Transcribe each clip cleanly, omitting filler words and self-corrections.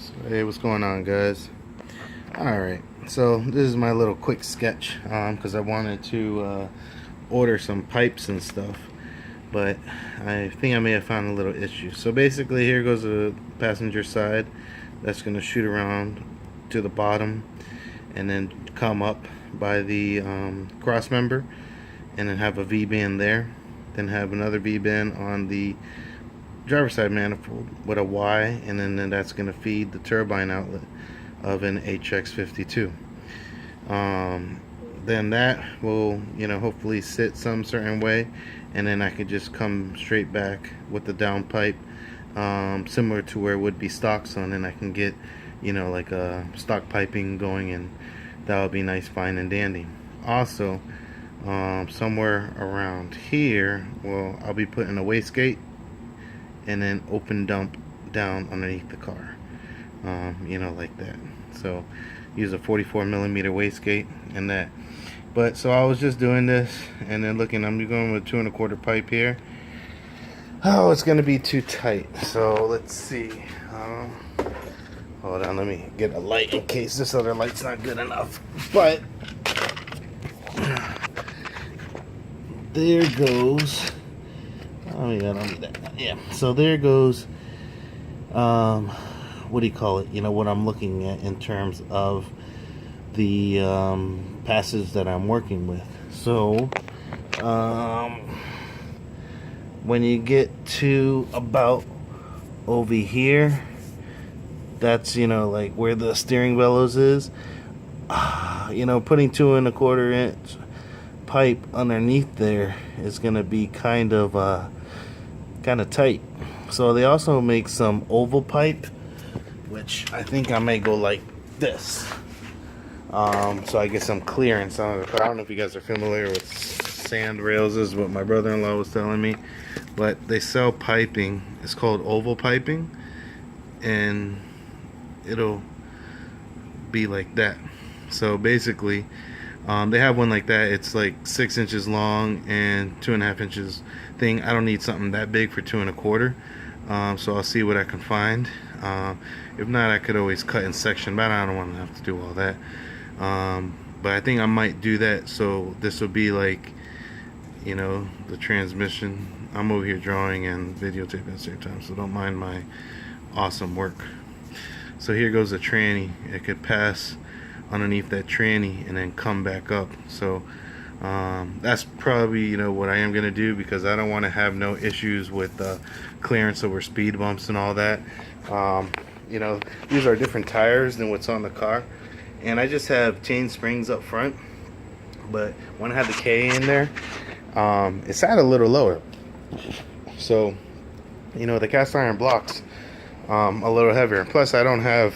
So, hey, what's going on, guys? Alright, so this is my little quick sketch because I wanted to order some pipes and stuff, but I think I may have found a little issue. So basically, here goes the passenger side that's going to shoot around to the bottom and then come up by the cross member, and then have a V-band there, then have another V-band on the driver's side manifold with a Y, and then that's going to feed the turbine outlet of an HX52. Then that will, hopefully sit some certain way, and then I could just come straight back with the down pipe, similar to where it would be stocks on, and I can get, like a stock piping going, and that would be nice, fine, and dandy. Also, somewhere around here, well, I'll be putting a wastegate and then open dump down underneath the car, like that. So use a 44 millimeter wastegate and that. But so I was just doing this and then looking. I'm going with 2 1/4 pipe here. Oh, it's gonna be too tight. So let's see. Hold on, let me get a light in case this other light's not good enough. But there goes. Oh yeah, I don't need that. Yeah. So there goes. What do you call it? What I'm looking at in terms of the passage that I'm working with. So when you get to about over here, that's like where the steering bellows is. Putting 2 1/4 inch pipe underneath there is gonna be kind of tight. So they also make some oval pipe, which I think I may go like this, so I get some clearance on it. But I don't know if you guys are familiar with sand rails. This is what my brother-in-law was telling me, but they sell piping. It's called oval piping, and it'll be like that. So basically, they have one like that. It's like 6 inches long and 2.5 inches thing. I don't need something that big for 2 1/4. So I'll see what I can find. If not, I could always cut in section, but I don't want to have to do all that. But I think I might do that. So this will be like, the transmission. I'm over here drawing and videotaping at the same time, so don't mind my awesome work. So here goes a tranny. It could pass underneath that tranny and then come back up. So that's probably what I am gonna do, because I don't want to have no issues with clearance over speed bumps and all that. These are different tires than what's on the car, and I just have chain springs up front, but when I had the K in there, it sat a little lower. So the cast iron blocks a little heavier. Plus I don't have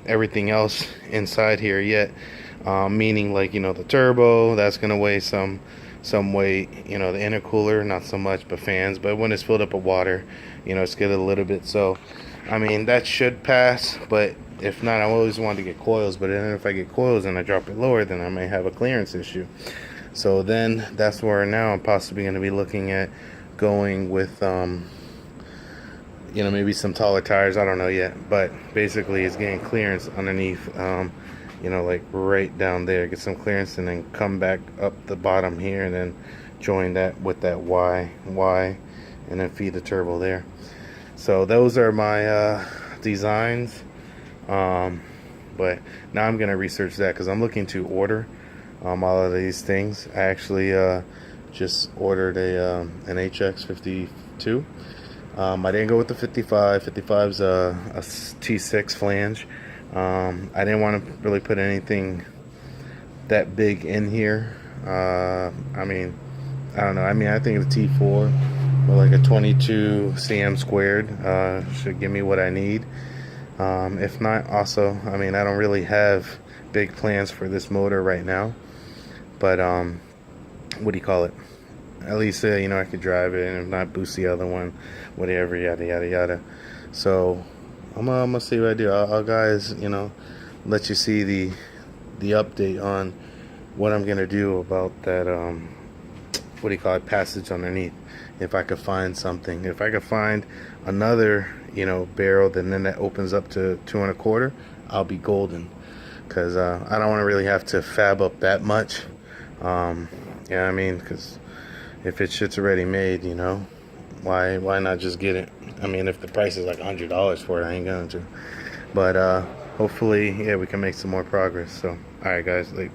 everything else inside here yet, meaning like the turbo, that's gonna weigh some weight, the intercooler not so much, but fans. But when it's filled up with water, it's good a little bit. So I mean, that should pass, but if not, I always want to get coils. But then if I get coils and I drop it lower, then I may have a clearance issue. So then that's where now I'm possibly going to be looking at going with maybe some taller tires. I don't know yet, but basically it's getting clearance underneath, like right down there, get some clearance, and then come back up the bottom here, and then join that with that Y, and then feed the turbo there. So those are my designs, but now I'm gonna research that, because I'm looking to order all of these things. I actually just ordered an HX52. I didn't go with the 55. 55's a T6 flange. I didn't want to really put anything that big in here. I don't know. I think the T4 with like a 22 cm squared should give me what I need. If not, also, I don't really have big plans for this motor right now. But at least I could drive it, and if not, boost the other one, whatever, yada yada yada. So I'm gonna see what I do. I'll guys, let you see the update on what I'm gonna do about that passage underneath. If I could find something, if I could find another you know, barreled, and then that opens up to 2 1/4, I'll be golden. Because I don't want to really have to fab up that much. Yeah, I mean, because if shit's already made, you know, why not just get it? I mean, if the price is like $100 for it, I ain't going to. But hopefully, yeah, we can make some more progress. So, all right, guys, like.